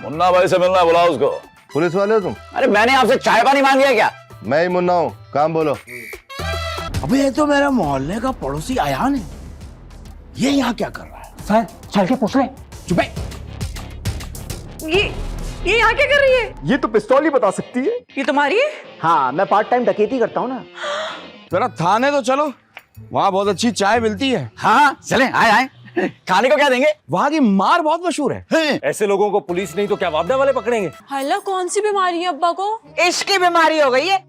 मुन्ना भाई से मिलना है, बुलाओ उसको। पुलिस वाले हो तुम? अरे मैंने आपसे चाय पानी मांग लिया क्या? मैं ही मुन्ना हूँ, काम बोलो। अबे ये तो मेरा मोहल्ले का पड़ोसी अयान है। ये यहाँ क्या कर रहा है? सर चल के पूछ ले। चुप है। ये यहाँ क्या कर रही है? ये तो पिस्तौल ही बता सकती है। ये तुम्हारी है? हाँ मैं पार्ट टाइम डकैती करता हूँ ना। जरा थाने तो चलो, वहाँ बहुत अच्छी चाय मिलती है। हाँ चले, आए आए। खाने को क्या देंगे? वहाँ की मार बहुत मशहूर है। ऐसे लोगों को पुलिस नहीं तो क्या वापदा वाले पकड़ेंगे? हल्ला कौन सी बीमारी है अब्बा को? इसकी बीमारी हो गई है।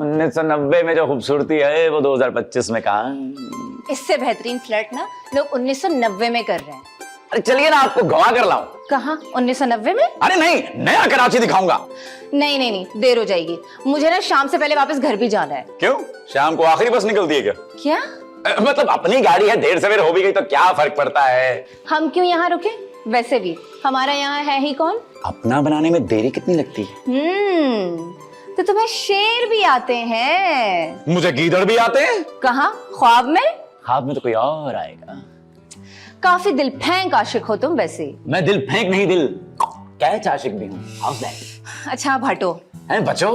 उन्नीस सौ 90 में जो खूबसूरती है वो 2025 में कहाँ? इससे बेहतरीन फ्लर्ट ना लोग 1990 में कर रहे हैं। अरे चलिए ना, आपको घुमा कर लाऊं। कहाँ 1990 में? अरे नहीं, नया कराची दिखाऊंगा। नहीं नहीं नहीं, देर हो जाएगी। मुझे ना शाम से पहले वापस घर भी जाना है। क्यों, शाम को आखिरी बस निकलती है क्या? क्या? मतलब अपनी गाड़ी है, देर सवेर हो भी गई तो क्या फर्क पड़ता है? हम क्यों यहाँ रुके? वैसे भी हमारा यहाँ है ही कौन? अपना बनाने में देरी कितनी लगती है? तो तुम्हें शेर भी आते हैं? मुझे गीदड़ भी आते हैं। कहाँ, ख्वाब में? ख्वाब में तो कोई और आएगा। काफी दिल फेंक आशिक हो तुम वैसे। मैं दिल फेंक नहीं, दिल कैच आशिक भी हूँ। House that? अच्छा अब हटो। बचो।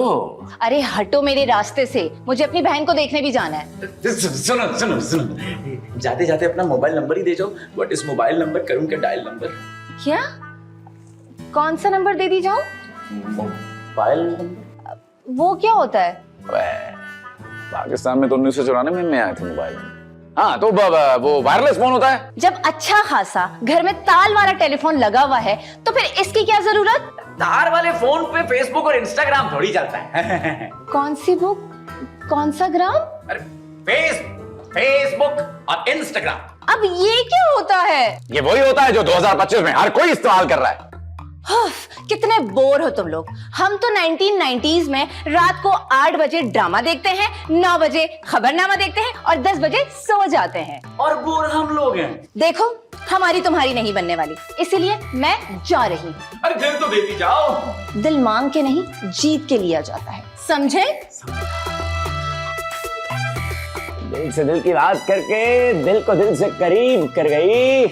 अरे हटो मेरे रास्ते से, मुझे अपनी बहन को देखने भी जाना है। सुनो सुनो सुनो, जाते जाते अपना मोबाइल नंबर ही दे जाओ। What is mobile number? करूं क्या डायल नंबर? क्या? कौन सा नंबर दे दी जाऊं? Mobile number? वो क्या होता है? पाकिस्तान में तो 1994 में आया था मोबाइल। हाँ तो वो वायरलेस फोन होता है। जब अच्छा खासा घर में ताल वाला टेलीफोन लगा हुआ है तो फिर इसकी क्या जरूरत? तार वाले फोन पे फेसबुक और इंस्टाग्राम थोड़ी चलता है। कौन सी बुक, कौन सा ग्राम? अरे फेसबुक और इंस्टाग्राम। अब ये क्या होता है? ये वही होता है जो 2025 में हर कोई इस्तेमाल कर रहा है। कितने बोर हो तुम लोग। हम तो 1990s में रात को 8 बजे ड्रामा देखते हैं, 9 बजे खबरनामा देखते हैं और 10 बजे सो जाते हैं। और बोर हम लोग हैं। देखो हमारी तुम्हारी नहीं बनने वाली, इसीलिए मैं जा रही हूँ। अरे दिल तो देती जाओ। दिल मांग के नहीं, जीत के लिया जाता है, समझे? दिल से दिल की बात करके दिल को दिल से करीब कर गई।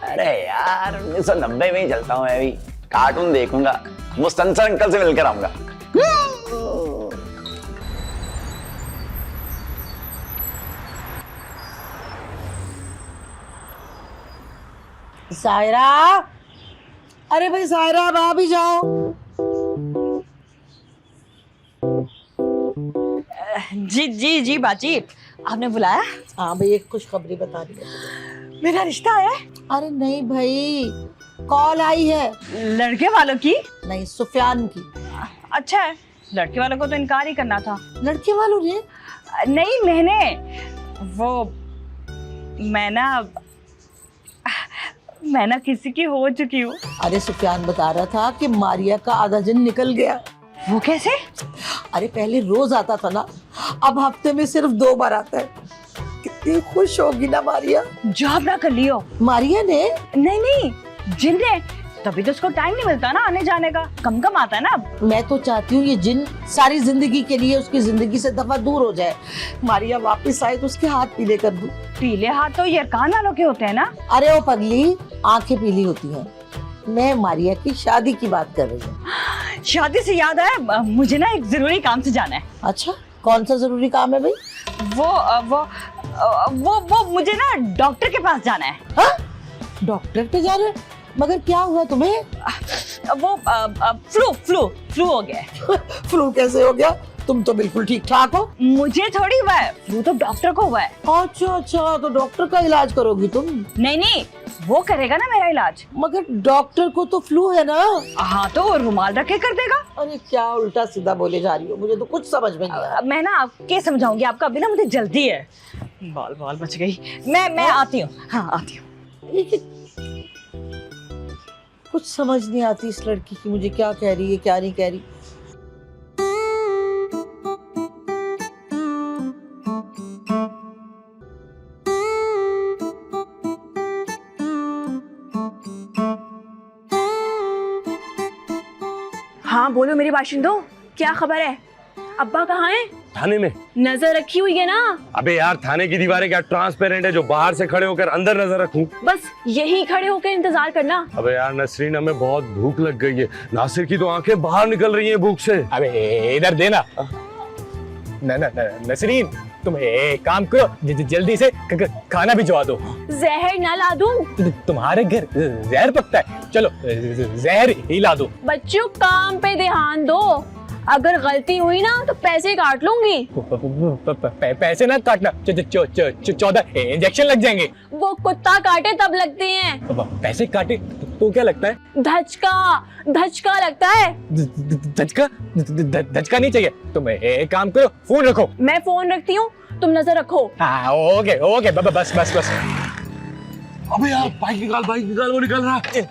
अरे यार 1990 में ही चलता हूँ मैं भी। कार्टून देखूंगा, मुस्तनसर अंकल से मिलकर आऊंगा। सायरा, अरे भाई सायरा अब आ भी जाओ। जी जी जी बाजी, आपने बुलाया? हाँ भाई एक खुशखबरी बता रही है। मेरा रिश्ता आया है? अरे नहीं भाई, कॉल आई है। लड़के वालों की? नहीं, सुफियान की। अच्छा है, लड़के वालों को तो इनकार ही करना था। लड़के वालों ने? नहीं मैंने वो मैं ना किसी की हो चुकी हूँ। अरे सुफियान बता रहा था कि मारिया का आधा दिन निकल गया। वो कैसे? अरे पहले रोज आता था ना, अब हफ्ते में सिर्फ 2 बार आता है। कितनी खुश होगी ना मारिया। जॉब ना कर लियो। मारिया ने? नहीं नहीं, जिन ने। तभी तो उसको टाइम नहीं मिलता ना आने जाने का, कम कम आता है ना अब। मैं तो चाहती हूँ ये जिन सारी जिंदगी के लिए उसकी जिंदगी से दफा दूर हो जाए। मारिया वापस आए तो उसके हाथ पीले कर दूं। पीले हाथ तो यरकान वालों के होते हैं ना। अरे वो पगली, आंखें पीली होती हैं। मैं मारिया की शादी की बात कर रही हूँ। शादी से याद आया, मुझे ना एक जरूरी काम से जाना है। अच्छा, कौन सा जरूरी काम है भाई? वो मुझे ना डॉक्टर के पास जाना है। हाँ? डॉक्टर पे जा रहे हैं? मगर क्या हुआ तुम्हें? वो फ्लू हो गया है। फ्लू कैसे हो गया? तुम तो बिल्कुल ठीक ठाक हो। मुझे थोड़ी हुआ है, फ्लू तो डॉक्टर को हुआ है। अच्छा अच्छा, तो डॉक्टर का इलाज करोगी तुम? नहीं नहीं, वो करेगा ना मेरा इलाज। मगर डॉक्टर को तो फ्लू है ना। हाँ तो वो रुमाल रख के कर देगा। अरे क्या उल्टा सीधा बोले जा रही हो, मुझे तो कुछ समझ में नहीं आ रहा। मैं ना आपके समझाऊंगी, आपका अभी ना मुझे जल्दी है। बाल बच गई। मैं आती हूँ। हाँ आती हूँ। कुछ समझ नहीं आती इस लड़की की, मुझे क्या कह रही है क्या नहीं कह रही। हाँ बोलो मेरे बाशिंदों, क्या खबर है? अब्बा कहाँ हैं? थाने में। नजर रखी हुई है ना? अबे यार, थाने की दीवारें क्या ट्रांसपेरेंट है जो बाहर से खड़े होकर अंदर नजर रखूं? बस यही खड़े होकर इंतजार करना। अबे यार नसरीन, हमें बहुत भूख लग गई है। नासिर की तो आंखें बाहर निकल रही हैं भूख से। अबे इधर देना। नसरीन, तुम एक काम करो, जल्दी से खाना भिजवा दो। जहर ना ला दूं? तुम्हारे घर जहर पकता है, चलो जहर ही ला दो। बच्चों काम पे ध्यान दो, अगर गलती हुई ना तो पैसे काट लूंगी। पैसे ना काटना, 14 इंजेक्शन लग जाएंगे। वो कुत्ता काटे तब लगते हैं। पैसे काटे तो क्या लगता है? धचका लगता है। धचका नहीं चाहिए। तुम एक काम करो, फोन रखो। मैं फोन रखती हूँ, तुम नजर रखो। हाँ ओके बस। अबे यार बाइक निकाल, वो निकल रहा है।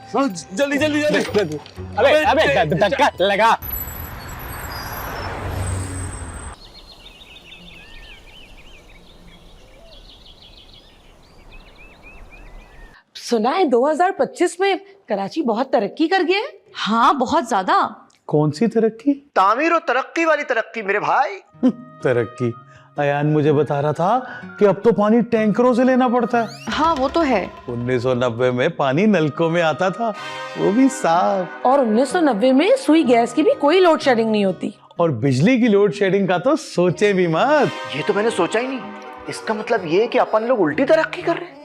जल्दी। अबे धक्का लगा। सुना है 2025 में कराची बहुत तरक्की कर गया है। हाँ बहुत ज्यादा। कौन सी तरक्की? तामीर और तरक्की वाली तरक्की मेरे भाई। तरक्की? अयान मुझे बता रहा था कि अब तो पानी टैंकरों से लेना पड़ता है। हाँ वो तो है। 1990 में पानी नलकों में आता था, वो भी साफ। और 1990 में सुई गैस की भी कोई लोड शेडिंग नहीं होती। और बिजली की लोड शेडिंग का तो सोचे भी मत। ये तो मैंने सोचा ही नहीं। इसका मतलब ये है कि अपन लोग उल्टी तरक्की कर रहे हैं।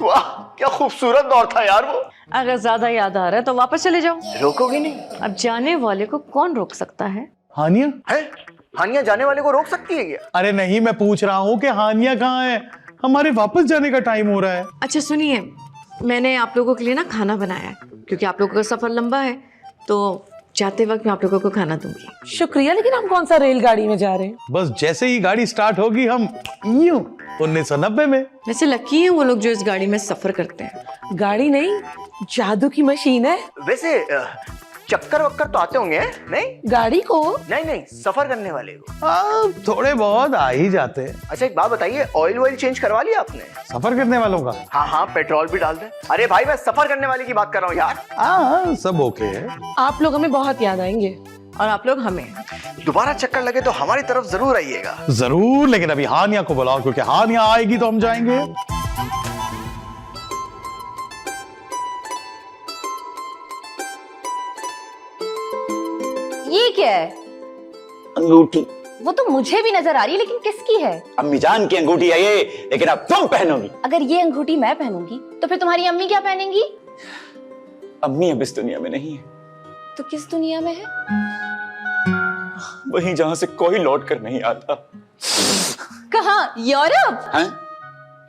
वाह क्या खूबसूरत दौर था यार वो। अगर ज्यादा याद आ रहा है तो वापस चले जाओ। रोकोगे नहीं? अब जाने वाले को कौन रोक सकता है? हानिया है? हानिया जाने वाले को रोक सकती है क्या? अरे नहीं, मैं पूछ रहा हूँ कि हानिया कहाँ है? हमारे वापस जाने का टाइम हो रहा है। अच्छा सुनिए, मैंने आप लोगों के लिए ना खाना बनाया है, क्योंकि आप लोगों का सफर लंबा है, तो जाते वक्त मैं आप लोगों को खाना दूंगी। शुक्रिया, लेकिन हम कौन सा रेलगाड़ी में जा रहे हैं? बस जैसे ही गाड़ी स्टार्ट होगी हम यूं 1990 में। वैसे लकी है वो लोग जो इस गाड़ी में सफर करते हैं। गाड़ी नहीं, जादू की मशीन है। वैसे चक्कर वक्कर तो आते होंगे नहीं? गाड़ी को नहीं सफर करने वाले को। हाँ थोड़े बहुत आ ही जाते हैं। अच्छा एक बात बताइए, ऑयल चेंज करवा लिया आपने? सफर करने वालों का? हाँ पेट्रोल भी डाल दे। अरे भाई मैं सफर करने वाले की बात कर रहा हूँ यार। हाँ सब ओके है। आप लोग हमें बहुत याद आएंगे। और आप लोग हमें। दोबारा चक्कर लगे तो हमारी तरफ जरूर आइएगा। जरूर, लेकिन अभी हानिया को बुलाओ, क्योंकि हानिया आएगी तो हम जाएंगे। ये क्या है? अंगूठी। वो तो मुझे भी नजर आ रही है, लेकिन किसकी है? अम्मी जान की अंगूठी है ये, लेकिन अब तुम पहनोगी। अगर ये अंगूठी मैं पहनूंगी तो फिर तुम्हारी अम्मी क्या पहनेंगी? अम्मी अब इस दुनिया में नहीं है, तो किस दुनिया में है? वहीं जहां से कोई लौट कर नहीं आता। कहाँ? यूरोप? हैं?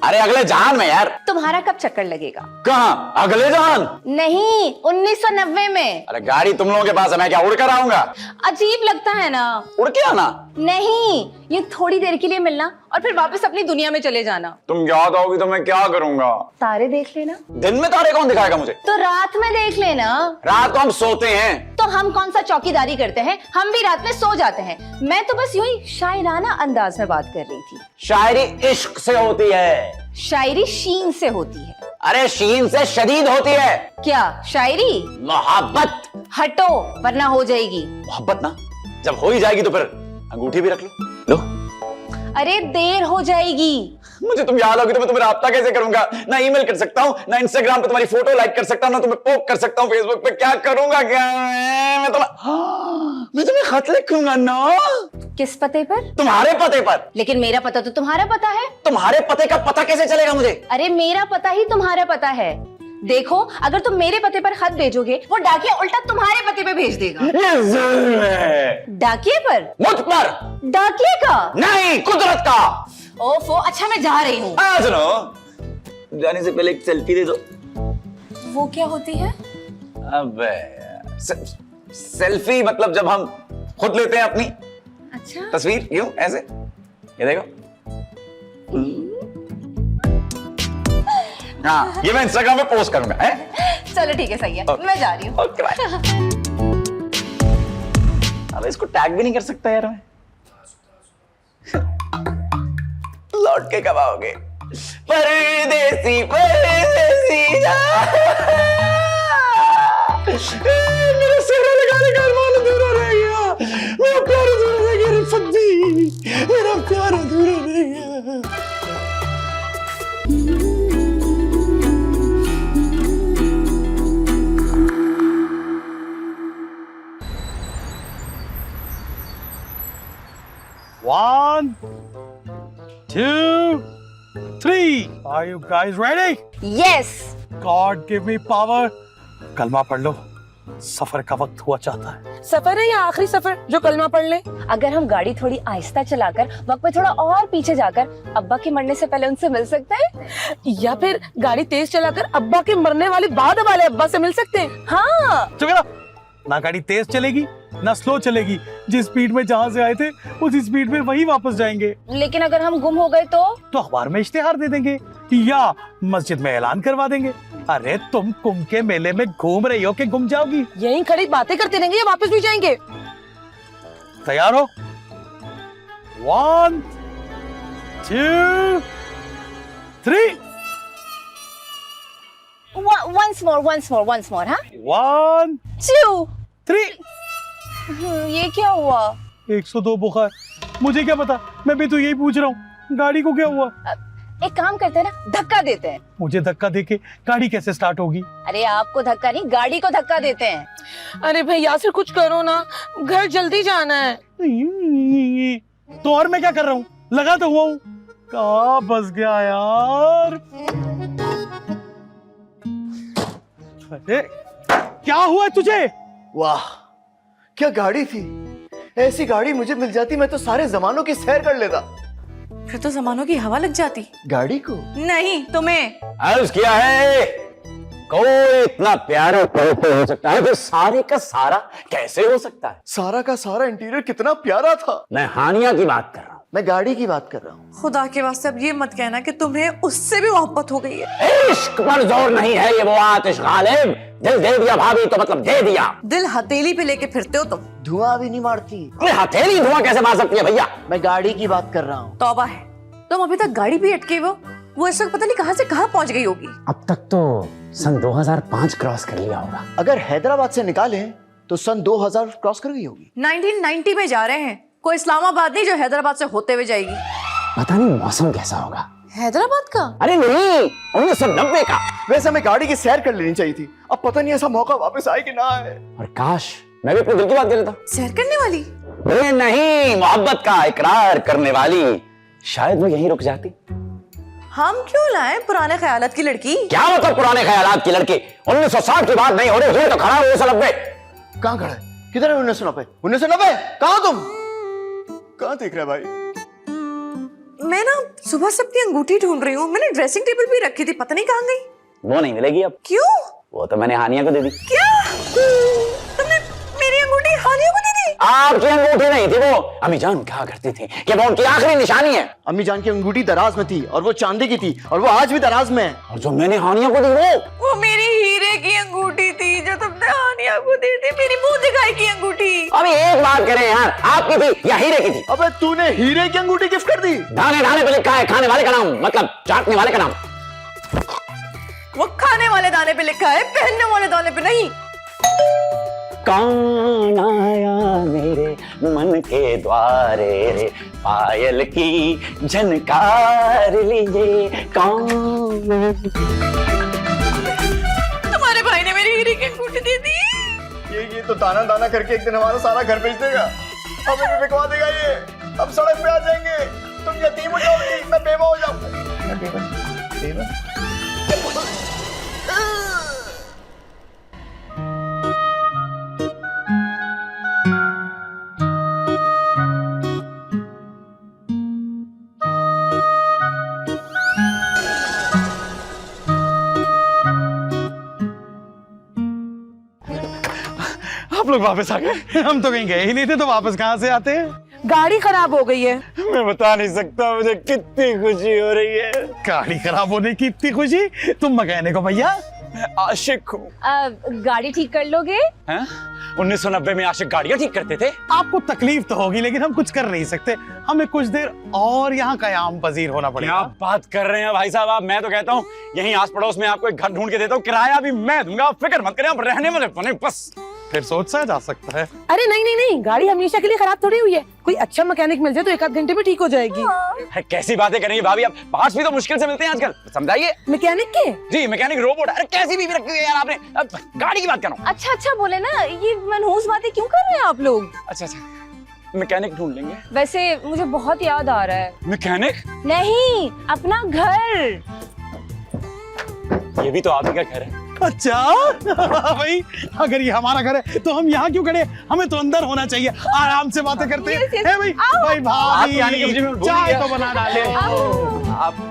अरे अगले जहान में यार। तुम्हारा कब चक्कर लगेगा? कहाँ? अगले जहान? नहीं, 1990 में। अरे गाड़ी तुम लोगों के पास है, मैं क्या उड़ कर आऊंगा? अजीब लगता है ना? उड़ के आना? नहीं, ये थोड़ी देर के लिए मिलना और फिर वापस अपनी दुनिया में चले जाना। तुम याद आओगी तो मैं क्या करूंगा? तारे देख लेना। दिन में तारे कौन दिखाएगा मुझे? तो रात में देख लेना। रात को हम सोते हैं। तो हम कौन सा चौकीदारी करते हैं? हम भी रात में सो जाते हैं। मैं तो बस यूं ही शायराना अंदाज में बात कर रही थी। शायरी इश्क से होती है। शायरी शीन से होती है। अरे शीन से शदीद होती है। क्या शायरी? मोहब्बत। हटो वरना हो जाएगी। मोहब्बत ना, जब हो ही जाएगी तो फिर अंगूठी भी रख लो। अरे देर हो जाएगी। मुझे तुम याद होगी तो मैं तुम्हें राब्ता कैसे करूंगा? ना ईमेल कर सकता हूँ, ना इंस्टाग्राम पे तुम्हारी फोटो लाइक कर सकता हूँ, ना तुम्हें पोक कर सकता हूँ फेसबुक पे। क्या करूंगा क्या मैं तुम्हें खत लिखूंगा ना। किस पते पर? तुम्हारे पते पर। लेकिन मेरा पता तो तुम्हारा पता है। तुम्हारे पते का पता कैसे चलेगा मुझे? अरे मेरा पता ही तुम्हारा पता है। देखो अगर तुम मेरे पते पर खत भेजोगे, वो डाकिया उल्टा तुम्हारे पते पे भेज देगा। ये जुल्म है। डाकिए पर? मुझ पर। डाकिए का नहीं, कुदरत का। ओफो, अच्छा मैं जा रही हूँ। सुनो, जाने से पहले एक सेल्फी दे दो। वो क्या होती है? अबे सेल्फी मतलब जब हम खुद लेते हैं अपनी अच्छा तस्वीर यूं ऐसे, ये देखो। हाँ, ये मैं इंस्टाग्राम पे पोस्ट करूंगा है? चलो ठीक है, सही है। मैं जा रही हूँ। Okay bye. अब इसको टैग भी नहीं कर सकता यार मैं। लौट के कब आओगे परदेसी परदेसी जा। मेरा सेहरा लगाने का अरमान अधूरा रह 2, 3. Are you guys ready? Yes. God give me power. कलमा पढ़ लो, सफर का वक्त हुआ चाहता है। सफर है या आखिरी सफर जो कलमा पढ़ ले? अगर हम गाड़ी थोड़ी आहिस्ता चलाकर वक्त में थोड़ा और पीछे जाकर अब्बा के मरने से पहले उनसे मिल सकते हैं, या फिर गाड़ी तेज चलाकर अब्बा के मरने वाले बाद वाले अब्बा से मिल सकते हैं। हाँ। चुप करो। ना गाड़ी तेज चलेगी ना स्लो चलेगी, जिस स्पीड में जहां से आए थे उसी स्पीड में वही वापस जाएंगे। लेकिन अगर हम गुम हो गए तो अखबार में इश्तेहार दे देंगे या मस्जिद में ऐलान करवा देंगे। अरे तुम कुंभ के मेले में घूम रही हो कि गुम जाओगी? यहीं खड़ी बातें करते रहेंगे या वापस भी जाएंगे? तैयार हो? 1, 2, 3. once more, हाँ? 1, 2. 3. ये क्या हुआ? 102 बुखार। मुझे क्या पता, मैं भी तो यही पूछ रहा हूँ, गाड़ी को क्या हुआ? एक काम करते हैं ना, धक्का देते हैं। मुझे धक्का देके गाड़ी कैसे स्टार्ट होगी? अरे आपको धक्का नहीं, गाड़ी को धक्का देते हैं। अरे भैया से कुछ करो ना, घर जल्दी जाना है। तो और मैं क्या कर रहा हूँ, लगा तो हुआ हूँ। कहाँ फंस गया यार? अरे क्या हुआ तुझे? वाह क्या गाड़ी थी। ऐसी गाड़ी मुझे मिल जाती मैं तो सारे जमानों की सैर कर लेता। फिर तो जमानों की हवा लग जाती। गाड़ी को नहीं, तुम्हें। अर्ज किया है, कोई इतना प्यारा कैसे हो सकता है, फिर सारे का सारा कैसे हो सकता है? सारा का सारा इंटीरियर कितना प्यारा था। मैं हानिया की बात कर रहा हूँ। मैं गाड़ी की बात कर रहा हूँ। खुदा के वास्ते अब ये मत कहना कि तुम्हें उससे भी मोहब्बत हो गई है। इश्क पर जोर नहीं है, ये वो आतिश गालिब। दिल दे दिया भाभी तो मतलब दे दिया। दिल हथेली पे लेके फिरते हो तुम। धुआं भी नहीं मारती। अरे हथेली धुआं कैसे मार सकती है भैया? मैं गाड़ी की बात कर रहा हूँ। तौबा है, तुम अभी तक गाड़ी भी अटके वो इस वक्त पता नहीं कहां से कहां पहुंच गई होगी। अब तक तो सन 2005 क्रॉस कर लिया होगा। अगर हैदराबाद से निकाले तो सन 2000 क्रॉस कर गई होगी। 1990 में जा रहे हैं, कोई इस्लामाबाद नहीं जो हैदराबाद से होते हुए जाएगी। पता नहीं मौसम कैसा होगा। हैदराबाद का? अरे नहीं, 1990 का। वैसे हमें गाड़ी की सैर कर लेनी चाहिए थी। अब पता नहीं ऐसा मौका वापस आए कि ना आए। और काश मैं भी अपने दिल की बात कर लेता। सैर करने वाली? अरे नहीं, मोहब्बत का इकरार करने वाली। शायद वो यहीं रुक जाती। हम क्यों लाए पुराने ख्यालात की लड़की? क्या मतलब पुराने ख्यालात की लड़की? 1960 की बात नहीं हो रही, तो खड़ा है 1990। कहाँ खड़ा है? किधर है 1990? 1990 कहाँ तुम? कहाँ देख रहे भाई? मैं ना सुबह से अपनी अंगूठी ढूंढ रही हूँ। मैंने ड्रेसिंग टेबल पे रखी थी, पता नहीं कहाँ गई। वो नहीं मिलेगी अब। क्यों? वो तो मैंने हानिया को दे दी। क्या? तुमने मेरी अंगूठी हानिया को दे दी? आपकी अंगूठी नहीं थी वो। अम्मी जान कहा करती थी कि वो उनकी आखिरी निशानी है। अम्मी जान की अंगूठी दराज में थी और वो चांदी की थी और वो आज भी दराज में है। और जो मैंने हानिया को दी वो मेरी हीरे की अंगूठी थी जो तुमने हानिया को दी थी। मेरी मुंह दिखाई की अंगूठी। अभी एक बात करें यार, आपकी थी या हीरे की थी? अबे तूने हीरे की अंगूठी गिफ्ट कर दी। दाने दाने पे लिखा है खाने वाले का नाम, मतलब चाटने वाले का नाम। वो खाने वाले दाने पे लिखा है, पहनने वाले दाने पे नहीं। कौन आया मेरे मन के द्वारे रे, पायल की झनकार लीजिए कौन। तुम्हारे भाई ने मेरी हीरे की अंगूठी दे दी। ये तो दाना दाना करके एक दिन हमारा सारा घर बेच देगा। हमें भी बिकवा देगा ये। अब सड़क पे आ जाएंगे, तुम यतीम हो जाओगी, मैं बेवा हो जाऊंगा। मैं बेवा। आप लोग वापस आ गए? हम तो कहीं गए ही नहीं थे, तो वापस कहाँ से आते हैं? गाड़ी खराब हो गई है। मैं बता नहीं सकता मुझे कितनी खुशी हो रही है। गाड़ी खराब होने की इतनी खुशी? तुम मैकेनिक हो भैया? मैं आशिक हूँ। गाड़ी ठीक कर लोगे? 1990 में आशिक गाड़ियाँ ठीक करते थे। आपको तकलीफ तो होगी, लेकिन हम कुछ कर नहीं सकते। हमें कुछ देर और यहाँ कयाम पजीर होना पड़ेगा। क्या बात कर रहे हैं भाई साहब आप? मैं तो कहता हूँ यहीं आस पड़ोस में आपको एक घर ढूंढ के देता हूँ, किराया भी मैं दूंगा, आप फिक्र मत करें, आप रहने वाले बने बस। फिर सोचा जा सकता है। अरे नहीं नहीं नहीं, गाड़ी हमेशा के लिए खराब थोड़ी हुई है। कोई अच्छा मैकेनिक मिल जाए तो 1 आध घंटे में ठीक हो जाएगी। अरे कैसी बातें करेंगी भाभी आप? पार्ट्स भी तो मुश्किल से मिलते हैं आजकल, समझाइए। मैकेनिक के? जी मैकेनिक रोबोट। अरे कैसी बीवी रखी है यार आपने? अब गाड़ी की बात कर रहा हूँ। अच्छा बोले ना, ये मनहूस बातें क्यों कर रहे हैं आप लोग? अच्छा मैकेनिक ढूंढ लेंगे। वैसे मुझे बहुत याद आ रहा है। मैकेनिक? नहीं, अपना घर। ये भी तो आप ही का घर है। अच्छा भाई, अगर ये हमारा घर है तो हम यहाँ क्यों खड़े? हमें तो अंदर होना चाहिए, आराम से बातें करते हैं। ए भाई, भाई भाभी, आप आने की वजह में भूल चाय गया। तो बना डाले। आप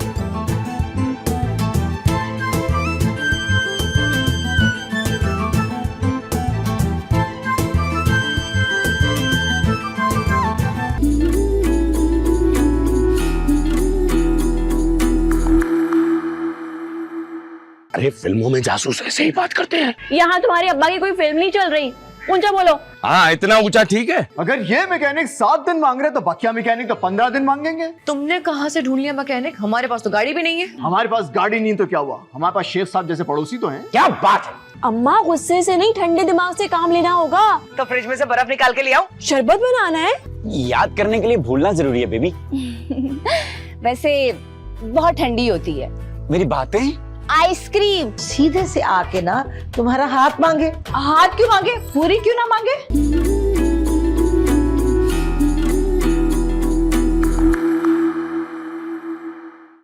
अरे फिल्मों में जासूस ऐसे ही बात करते हैं। यहाँ तुम्हारे अब्बा की कोई फिल्म नहीं चल रही, ऊंचा बोलो। हाँ, इतना ऊंचा ठीक है। अगर ये मैकेनिक 7 दिन मांग रहे तो बाकिया मैकेनिक तो 15 दिन मांगेंगे। तुमने कहाँ से ढूंढ लिया मैकेनिक? हमारे पास तो गाड़ी भी नहीं है। हमारे पास गाड़ी नहीं तो क्या हुआ, हमारे पास शेख साहब जैसे पड़ोसी तो हैं। क्या बात है? अम्मा, गुस्से से नहीं, ठंडे दिमाग से काम लेना होगा। तो फ्रिज में से बर्फ निकाल के ले आओ। शरबत बनाना है। याद करने के लिए भूलना जरूरी है बेबी। वैसे बहुत ठंडी होती है। मेरी बातें? आइसक्रीम। सीधे से आके ना तुम्हारा हाथ मांगे। हाथ क्यों मांगे? पूरी क्यों ना मांगे?